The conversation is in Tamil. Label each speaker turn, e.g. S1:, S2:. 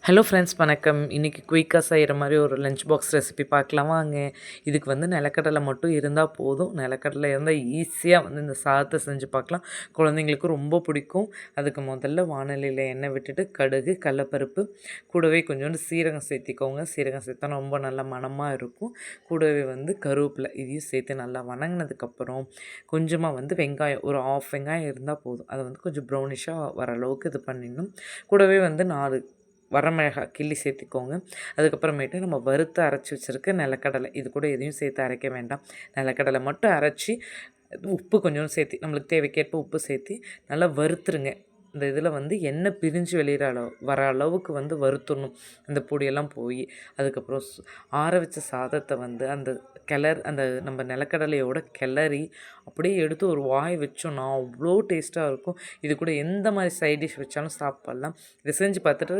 S1: ஹலோ ஃப்ரெண்ட்ஸ் வணக்கம். இன்றைக்கி குயிக்காக செய்கிற மாதிரி ஒரு லஞ்ச் பாக்ஸ் ரெசிபி பார்க்கலாம் வாங்க. இதுக்கு நிலக்கடலை மட்டும் இருந்தால் போதும். நிலக்கடலை இருந்தால் ஈஸியாக இந்த சாதத்தை செஞ்சு பார்க்கலாம். குழந்தைங்களுக்கு ரொம்ப பிடிக்கும். அதுக்கு முதல்ல வானலியில் எண்ணெய் விட்டுட்டு கடுகு, கடலப்பருப்பு, கூடவே கொஞ்சோண்டு சீரகம் சேர்த்திக்கோங்க. சீரகம் சேர்த்தா ரொம்ப நல்ல மணமாக இருக்கும். கூடவே கருவேப்பிலை இதையும் சேர்த்து நல்லா வணங்கினதுக்கப்புறம் கொஞ்சமாக வெங்காயம் ஒரு ஆஃப் வெங்காயம் இருந்தால் போதும். அதை கொஞ்சம் ப்ரௌனிஷாக வர அளவுக்கு இது பண்ணிடணும். கூடவே 4 வரமிளகாய் கிள்ளி சேர்த்திக்கோங்க. அதுக்கப்புறமேட்டு நம்ம வறுத்து அரைச்சி வச்சுருக்க நிலக்கடலை, இது கூட எதையும் சேர்த்து அரைக்க வேண்டாம். நிலக்கடலை மட்டும் அரைச்சி உப்பு கொஞ்சம் சேர்த்தி நம்மளுக்கு தேவைக்கேற்ப உப்பு சேர்த்தி நல்லா வறுத்துருங்க. இந்த இதில் எண்ணெய் பிரிஞ்சு வெளியிற வர அளவுக்கு வறுத்துடணும். இந்த பொடியெல்லாம் போய் அதுக்கப்புறம் ஆற வச்ச சாதத்தை அந்த நம்ம நிலக்கடலையோட கிளறி அப்படியே எடுத்து ஒரு வாய் வச்சோன்னா அவ்வளோ டேஸ்ட்டாக இருக்கும். இது கூட எந்த மாதிரி சைட் டிஷ் வச்சாலும் சாப்பிட்லாம். இதை செஞ்சு பார்த்துட்டு